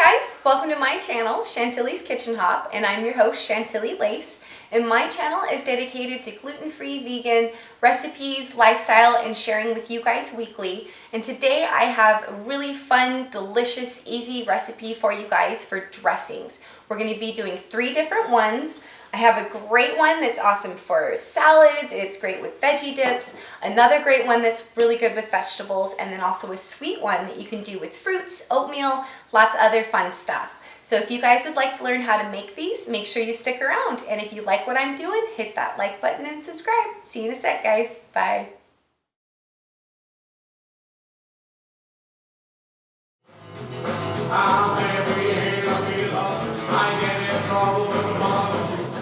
guys, welcome to my channel, Chantilly's Kitchen Hop, and I'm your host, Chantilly''S. And my channel is dedicated to gluten-free, vegan recipes, lifestyle, and sharing with you guys weekly. And today I have a really fun, delicious, easy recipe for you guys for dressings. We're going to be doing 3 different ones. I have a great one that's awesome for salads. It's great with veggie dips. Another great one that's really good with vegetables. And then also a sweet one that you can do with fruits, oatmeal, lots of other fun stuff. So if you guys would like to learn how to make these, make sure you stick around. And if you like what I'm doing, hit that like button and subscribe. See you in a sec, guys. Bye.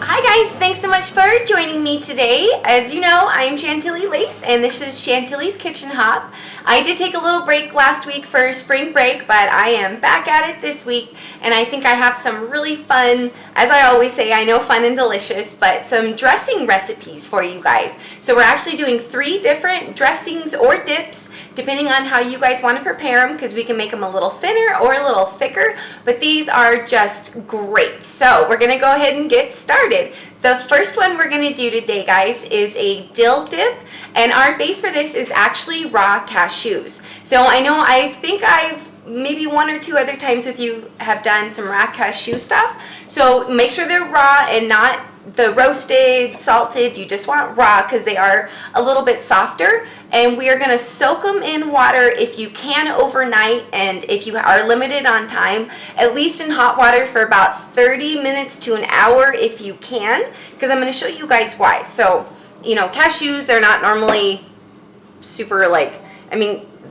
Hi guys, thanks so much for joining me today. As you know, I'm Chantilly''S and this is Chantilly's Kitchen Hop. I did take a little break last week for spring break, but I am back at it this week, and I think I have some really fun, as I always say, I know fun and delicious, but some dressing recipes for you guys. So we're actually doing 3 different dressings or dips, depending on how you guys want to prepare them, because we can make them a little thinner or a little thicker, but these are just great. So we're going to go ahead and get started. The first one we're going to do today, guys, is a dill dip, and our base for this is actually raw cashews. So I think I've maybe 1 or 2 other times with you have done some raw cashew stuff. So make sure they're raw and not the roasted, salted. You just want raw because they are a little bit softer. And we are going to soak them in water if you can overnight, and if you are limited on time, at least in hot water for about 30 minutes to an hour if you can, because I'm going to show you guys why. So, cashews, they're not normally super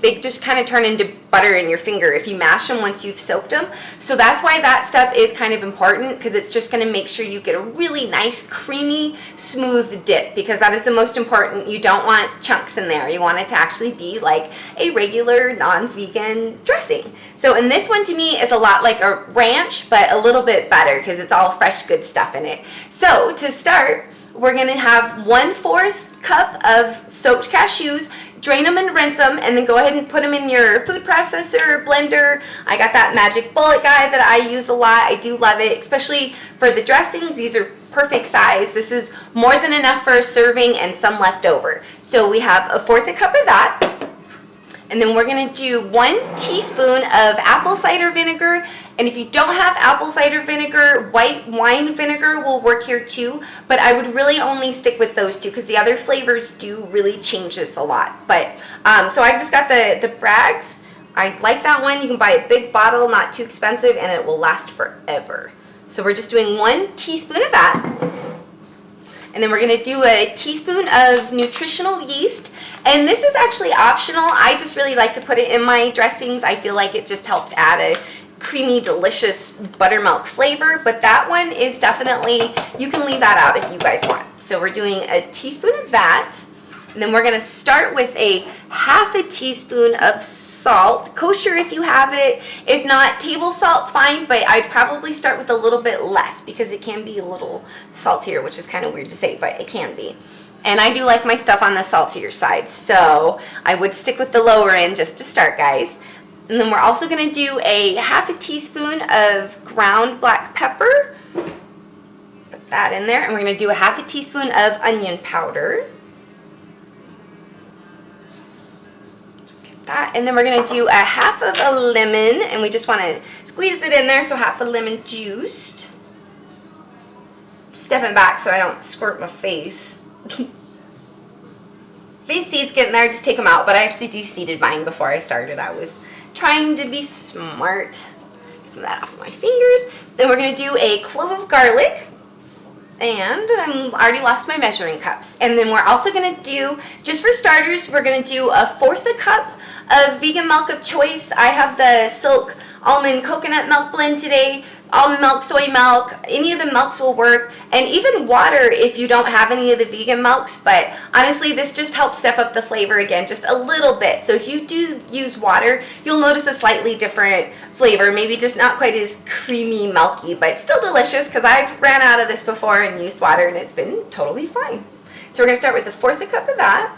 they just kind of turn into butter in your finger if you mash them once you've soaked them. So that's why that step is kind of important, because it's just going to make sure you get a really nice, creamy, smooth dip, because that is the most important. You don't want chunks in there. You want it to actually be like a regular non-vegan dressing. So in this one, to me, is a lot like a ranch, but a little bit better because it's all fresh, good stuff in it. So to start, we're going to have 1/4 cup of soaked cashews. Drain them and rinse them, and then go ahead and put them in your food processor, blender. I got that magic bullet guide that I use a lot. I do love it, especially for the dressings. These are perfect size. This is more than enough for a serving and some left over. So we have 1/4 cup of that. And then we're going to do 1 teaspoon of apple cider vinegar. And if you don't have apple cider vinegar, white wine vinegar will work here too. But I would really only stick with those 2 because the other flavors do really change this a lot. But so I just got the Bragg's. I like that one. You can buy a big bottle, not too expensive, and it will last forever. So we're just doing 1 teaspoon of that. And then we're going to do a teaspoon of nutritional yeast. And this is actually optional. I just really like to put it in my dressings. I feel like it just helps add a creamy, delicious buttermilk flavor. But that one is definitely, you can leave that out if you guys want. So we're doing a teaspoon of that. And then we're going to start with a 1/2 teaspoon of salt. Kosher if you have it. If not, table salt's fine, but I'd probably start with a little bit less because it can be a little saltier, which is kind of weird to say, but it can be. And I do like my stuff on the saltier side, so I would stick with the lower end just to start, guys. And then we're also going to do a 1/2 teaspoon of ground black pepper. Put that in there. And we're going to do a 1/2 teaspoon of onion powder. That, and then we're going to do a 1/2 of a lemon, and we just want to squeeze it in there, so 1/2 a lemon juiced. Stepping back so I don't squirt my face. These seeds get in there, just take them out, but I actually de-seeded mine before I started. I was trying to be smart. Get some of that off of my fingers. Then we're going to do a clove of garlic. And I already lost my measuring cups. And then we're also going to do, just for starters, we're going to do a 1/4 cup of vegan milk of choice. I have the Silk almond coconut milk blend today. Almond milk, soy milk, any of the milks will work. And even water if you don't have any of the vegan milks. But honestly, this just helps step up the flavor again just a little bit. So if you do use water, you'll notice a slightly different flavor. Maybe just not quite as creamy, milky, but still delicious, because I've ran out of this before and used water and it's been totally fine. So we're going to start with 1/4 cup of that.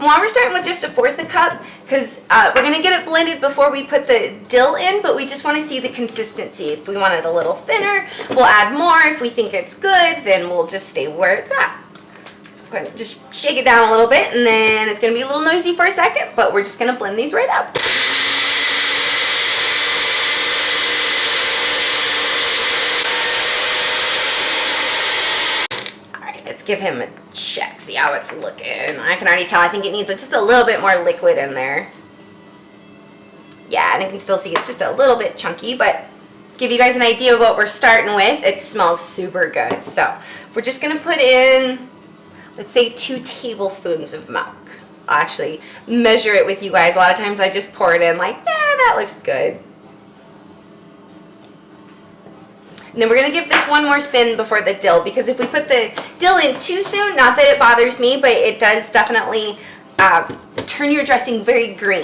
And while we're starting with just 1/4 cup, because we're going to get it blended before we put the dill in, but we just want to see the consistency. If we want it a little thinner, we'll add more. If we think it's good, then we'll just stay where it's at. So we're going to just shake it down a little bit, and then it's going to be a little noisy for a second, but we're just going to blend these right up. Let's give him a check, see how it's looking. I can already tell, I think it needs just a little bit more liquid in there. Yeah, and I can still see it's just a little bit chunky, but give you guys an idea of what we're starting with. It smells super good. So we're just gonna put in, let's say 2 tablespoons of milk. I'll actually measure it with you guys. A lot of times I just pour it in like, that looks good. And then we're going to give this one more spin before the dill, because if we put the dill in too soon, not that it bothers me, but it does definitely turn your dressing very green.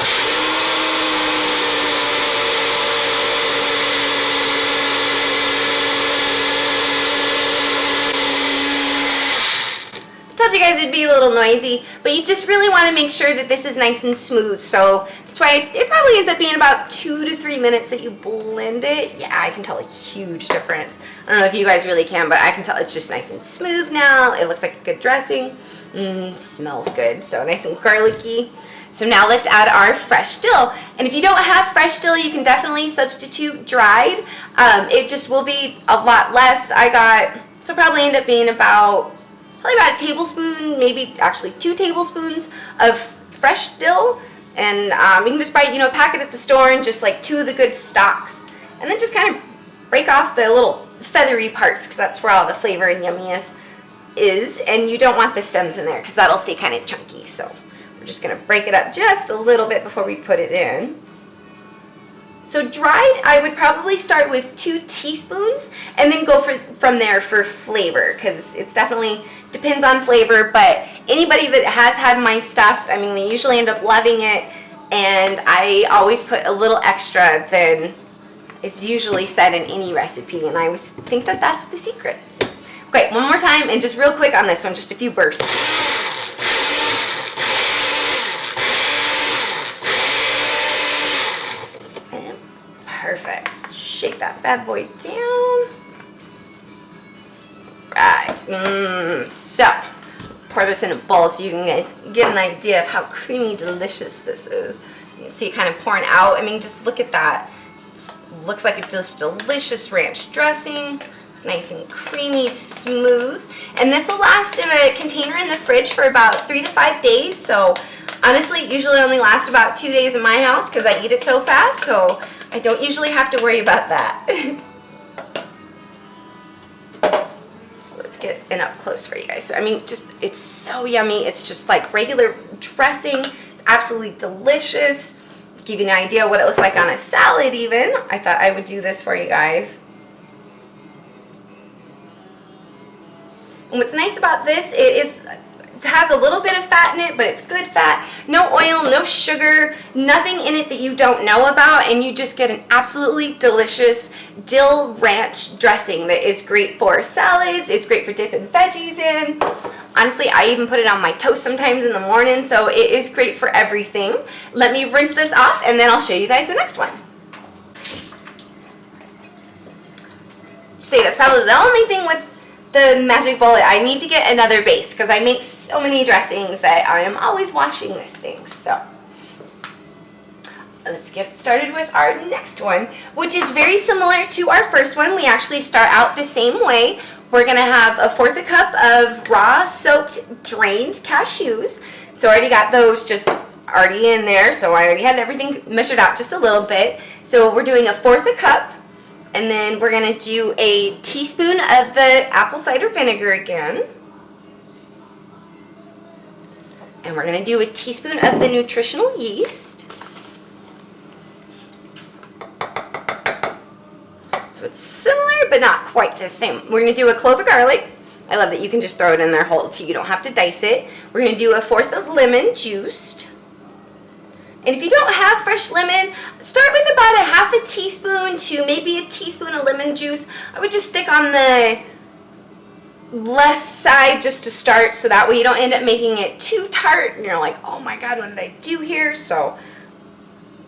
I told you guys it'd be a little noisy, but you just really want to make sure that this is nice and smooth. So that's why it probably ends up being about 2 to 3 minutes that you blend it. Yeah, I can tell a huge difference. I don't know if you guys really can, but I can tell it's just nice and smooth now. It looks like a good dressing. Smells good, so nice and garlicky. So now let's add our fresh dill. And if you don't have fresh dill, you can definitely substitute dried. It just will be a lot less. So probably end up being about a tablespoon, maybe actually 2 tablespoons of fresh dill. And you can just buy, pack it at the store and just like 2 of the good stalks. And then just kind of break off the little feathery parts, because that's where all the flavor and yumminess is. And you don't want the stems in there, because that'll stay kind of chunky. So we're just going to break it up just a little bit before we put it in. So dried, I would probably start with 2 teaspoons and then go from there for flavor, because it's definitely depends on flavor. But anybody that has had my stuff, I mean, they usually end up loving it, and I always put a little extra than it's usually said in any recipe, and I always think that that's the secret. Okay, one more time, and just real quick on this one, just a few bursts. And perfect. Shake that bad boy down. Right. So pour this in a bowl so you can guys get an idea of how creamy delicious this is. You can see it kind of pouring out. I mean, just look at that. It looks like it's just delicious ranch dressing. It's nice and creamy, smooth. And this will last in a container in the fridge for about 3 to 5 days. So honestly, it usually only lasts about 2 days in my house because I eat it so fast. So I don't usually have to worry about that. Let's get it up close for you guys. So, I mean, it's so yummy. It's just like regular dressing. It's absolutely delicious. Give you an idea what it looks like on a salad even. I thought I would do this for you guys. And what's nice about this, it has a little bit of fat in it, but it's good fat. No oil, no sugar, nothing in it that you don't know about, and you just get an absolutely delicious dill ranch dressing that is great for salads. It's great for dipping veggies in. Honestly, I even put it on my toast sometimes in the morning, so it is great for everything. Let me rinse this off, and then I'll show you guys the next one. See, that's probably the only thing with the magic bullet. I need to get another base because I make so many dressings that I am always washing this thing. So let's get started with our next one, which is very similar to our first one. We actually start out the same way. We're going to have a 1/4 cup of raw soaked drained cashews. So I already got those just already in there. So I already had everything measured out just a little bit. So we're doing a 1/4 cup. And then we're going to do a teaspoon of the apple cider vinegar again. And we're going to do a teaspoon of the nutritional yeast. So it's similar, but not quite the same. We're going to do a clove of garlic. I love that you can just throw it in there whole, so you don't have to dice it. We're going to do a 1/4 of lemon juiced. And if you don't have fresh lemon, start with about a 1/2 teaspoon to maybe a teaspoon of lemon juice. I would just stick on the less side just to start, so that way you don't end up making it too tart and you're like, oh my god, what did I do here? So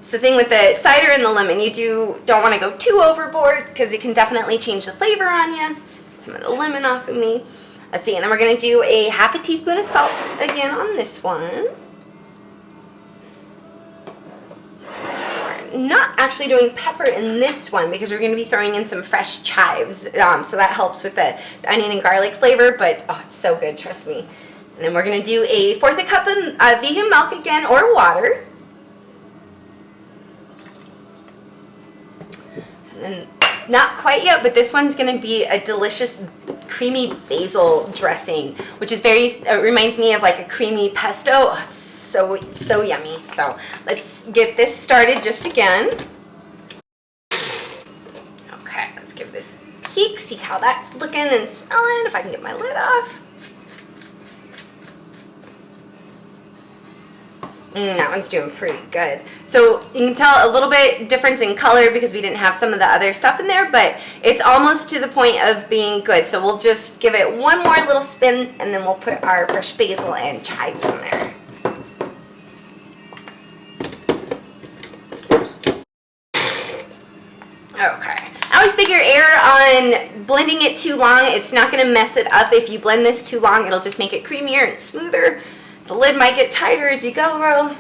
So the thing with the cider and the lemon, you don't want to go too overboard because it can definitely change the flavor on you. Some of the lemon off of me. Let's see, and then we're going to do a half a teaspoon of salt again on this one. We're not actually doing pepper in this one because we're going to be throwing in some fresh chives. So that helps with the onion and garlic flavor, but oh, it's so good, trust me. And then we're going to do a 1/4 cup of vegan milk again, or water. And then, not quite yet, but this one's going to be a delicious creamy basil dressing, which is reminds me of like a creamy pesto. Oh, it's so yummy. So let's get this started just again. Okay, let's give this a peek, see how that's looking and smelling, if I can get my lid off. That one's doing pretty good. So you can tell a little bit difference in color because we didn't have some of the other stuff in there, but it's almost to the point of being good. So we'll just give it one more little spin and then we'll put our fresh basil and chives in there. Oops. Okay. I always figure error on blending it too long. It's not going to mess it up. If you blend this too long, it'll just make it creamier and smoother. The lid might get tighter as you go, though.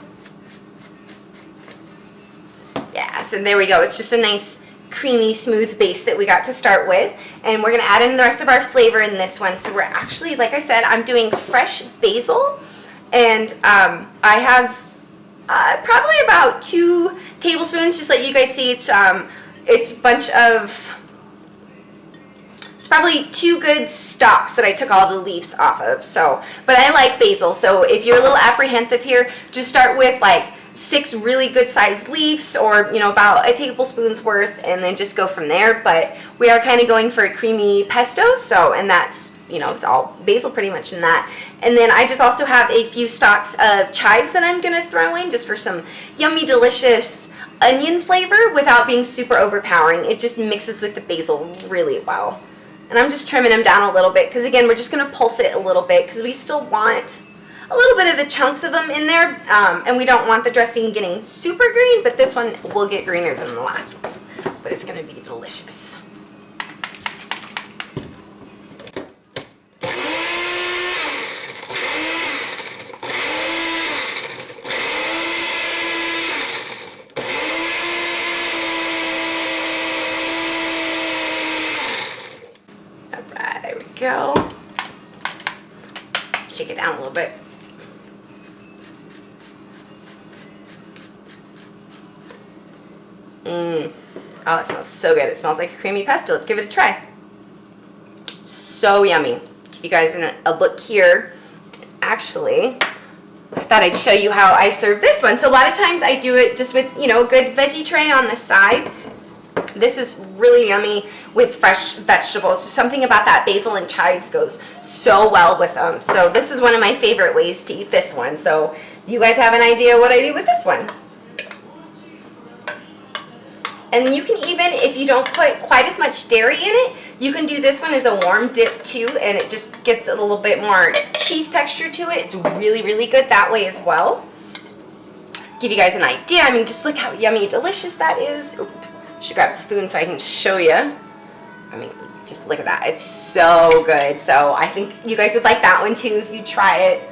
Yeah, so there we go. It's just a nice, creamy, smooth base that we got to start with. And we're going to add in the rest of our flavor in this one. So we're actually, like I said, I'm doing fresh basil. And I have probably about 2 tablespoons, just like you guys see. It's a bunch of... It's probably 2 good stalks that I took all the leaves off of. So, but I like basil. So if you're a little apprehensive here, just start with like 6 really good sized leaves, or about a tablespoon's worth, and then just go from there. But we are kind of going for a creamy pesto. So, and that's it's all basil pretty much in that. And then I just also have a few stalks of chives that I'm gonna throw in just for some yummy, delicious onion flavor without being super overpowering. It just mixes with the basil really well. And I'm just trimming them down a little bit because, again, we're just going to pulse it a little bit because we still want a little bit of the chunks of them in there. And we don't want the dressing getting super green, but this one will get greener than the last one. But it's going to be delicious. Go. Shake it down a little bit. Oh, it smells so good. It smells like a creamy pesto. Let's give it a try. So yummy. Give you guys a look here. Actually, I thought I'd show you how I serve this one. So a lot of times I do it just with, a good veggie tray on the side. This is really yummy with fresh vegetables. Something about that basil and chives goes so well with them. So this is one of my favorite ways to eat this one. So you guys have an idea what I do with this one. And you can even, if you don't put quite as much dairy in it, you can do this one as a warm dip too, and it just gets a little bit more cheese texture to it. It's really, really good that way as well. Give you guys an idea. I mean, just look how yummy, delicious that is. Oop. Should grab the spoon so I can show you. I mean, just look at that. It's so good. So I think you guys would like that one too if you try it.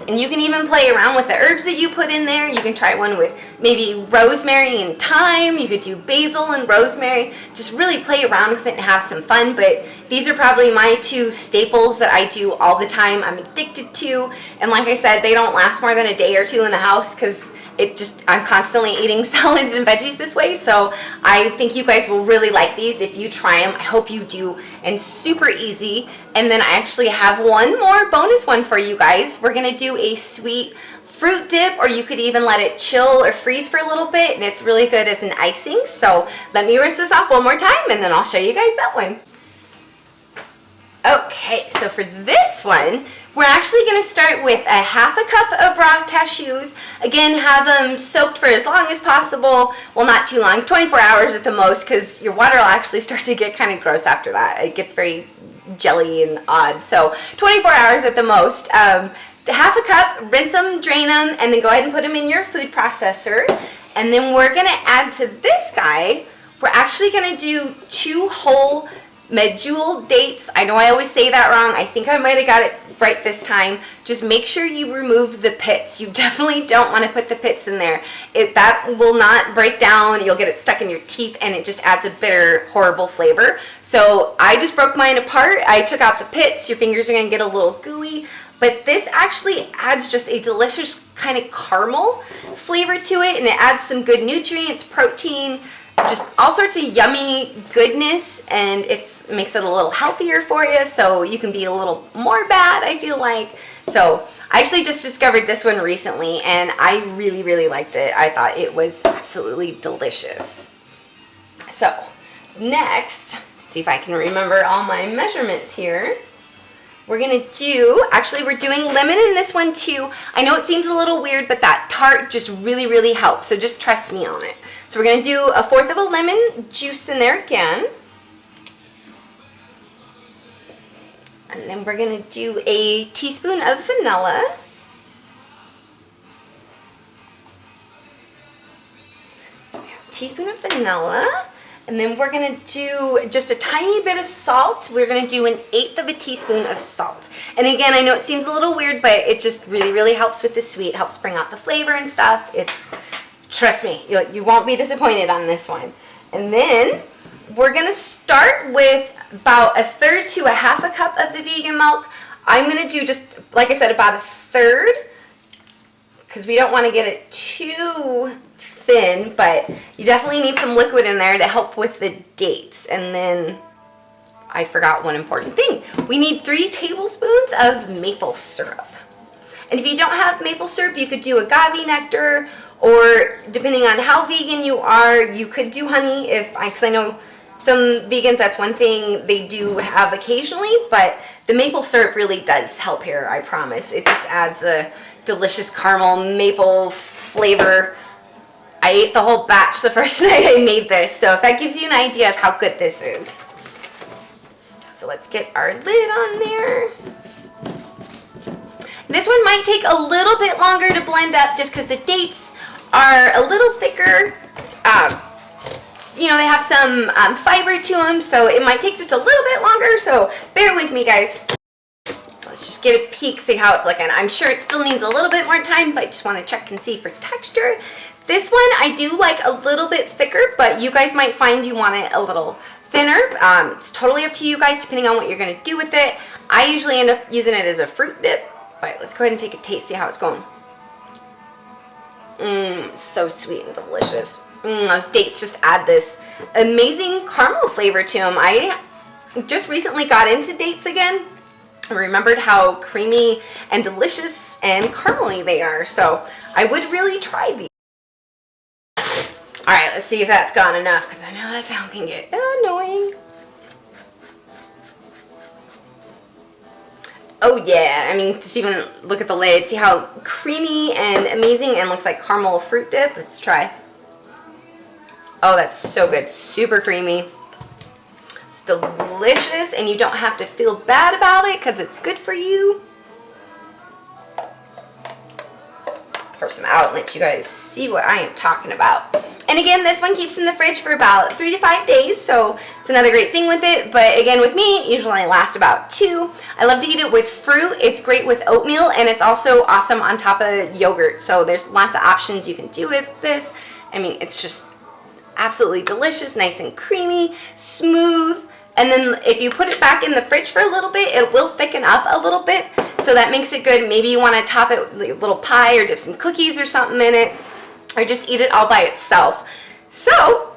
And you can even play around with the herbs that you put in there. You can try one with maybe rosemary and thyme. You could do basil and rosemary. Just really play around with it and have some fun. But these are probably my 2 staples that I do all the time. I'm addicted to. And like I said, they don't last more than a day or 2 in the house because I'm constantly eating salads and veggies this way. So I think you guys will really like these if you try them. I hope you do. And super easy. And then I actually have one more bonus one for you guys. We're going to do a sweet fruit dip, or you could even let it chill or freeze for a little bit, and it's really good as an icing. So let me rinse this off one more time and then I'll show you guys that one. Okay, so for this one, we're actually going to start with a 1/2 cup of raw cashews. Again, have them soaked for as long as possible. Well, not too long, 24 hours at the most, because your water will actually start to get kind of gross after that. It gets very jelly and odd. So 24 hours at the most. 1/2 cup, rinse them, drain them, and then go ahead and put them in your food processor. And then we're going to add to this guy, we're actually going to do 2 whole medjool dates. I know I always say that wrong. I think I might have got it right this time. Just make sure you remove the pits. You definitely don't want to put the pits in there. That will not break down. You'll get it stuck in your teeth and it just adds a bitter, horrible flavor. So I just broke mine apart. I took out the pits. Your fingers are going to get a little gooey. But this actually adds just a delicious kind of caramel flavor to it, and it adds some good nutrients, protein, just all sorts of yummy goodness, and it makes it a little healthier for you, so you can be a little more bad, I feel like. So I actually just discovered this one recently, and I really, really liked it. I thought it was absolutely delicious. So next, see if I can remember all my measurements here. We're gonna do, actually we're doing lemon in this one too. I know it seems a little weird, but that tart just really, really helps. So just trust me on it. So we're gonna do 1/4 of a lemon juiced in there again. And then we're gonna do a teaspoon of vanilla. So we have a teaspoon of vanilla. And then we're gonna do just a tiny bit of salt. We're gonna do 1/8 of a teaspoon of salt. And again, I know it seems a little weird, but it just really, really helps with the sweet, helps bring out the flavor and stuff. Trust me, you won't be disappointed on this one. And then we're gonna start with about 1/3 to 1/2 cup of the vegan milk. I'm gonna do just, like I said, about 1/3, because we don't wanna get it too thin, but you definitely need some liquid in there to help with the dates. And then I forgot one important thing. We need 3 tablespoons of maple syrup. And if you don't have maple syrup, you could do agave nectar, or depending on how vegan you are, you could do honey, because I know some vegans, that's one thing they do have occasionally, but the maple syrup really does help here, I promise. It just adds a delicious caramel maple flavor. I ate the whole batch the first night I made this, so if that gives you an idea of how good this is. So let's get our lid on there. This one might take a little bit longer to blend up just because the dates are a little thicker. You know, they have some fiber to them, so it might take just a little bit longer, so bear with me, guys. So let's just get a peek, see how it's looking. I'm sure it still needs a little bit more time, but I just want to check and see for texture. This one I do like a little bit thicker, but you guys might find you want it a little thinner. It's totally up to you guys depending on what you're going to do with it. I usually end up using it as a fruit dip, but let's go ahead and take a taste, see how it's going. So sweet and delicious. Those dates just add this amazing caramel flavor to them. I just recently got into dates again. I remembered how creamy and delicious and caramely they are, so I would really try these. Alright, let's see if that's gone enough, because I know that sound can get annoying. Oh yeah, I mean, just even look at the lid, see how creamy and amazing and looks like caramel fruit dip. Let's try. Oh, that's so good, super creamy. It's delicious, and you don't have to feel bad about it because it's good for you. Pour some out and let you guys see what I am talking about. And again, this one keeps in the fridge for about 3 to 5 days, so it's another great thing with it. But again, with me, it usually lasts about 2. I love to eat it with fruit. It's great with oatmeal, and it's also awesome on top of yogurt. So there's lots of options you can do with this. I mean, it's just absolutely delicious, nice and creamy, smooth. And then if you put it back in the fridge for a little bit, it will thicken up a little bit. So that makes it good. Maybe you want to top it with a little pie or dip some cookies or something in it, or just eat it all by itself. So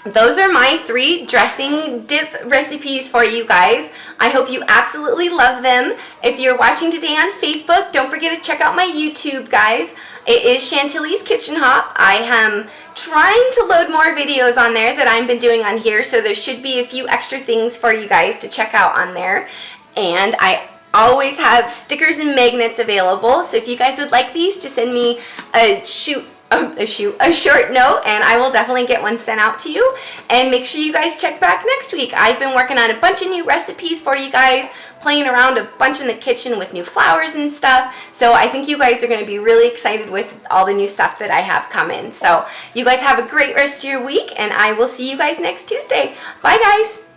those are my 3 dressing dip recipes for you guys. I hope you absolutely love them. If you're watching today on Facebook, don't forget to check out my YouTube, guys. It is Chantilly's Kitchen Hop. I am trying to load more videos on there that I've been doing on here, so there should be a few extra things for you guys to check out on there. And I always have stickers and magnets available, so if you guys would like these, just send me a shoot a short note, and I will definitely get one sent out to you. And make sure you guys check back next week. I've been working on a bunch of new recipes for you guys, playing around a bunch in the kitchen with new flours and stuff. So I think you guys are going to be really excited with all the new stuff that I have coming. So you guys have a great rest of your week, and I will see you guys next Tuesday. Bye, guys.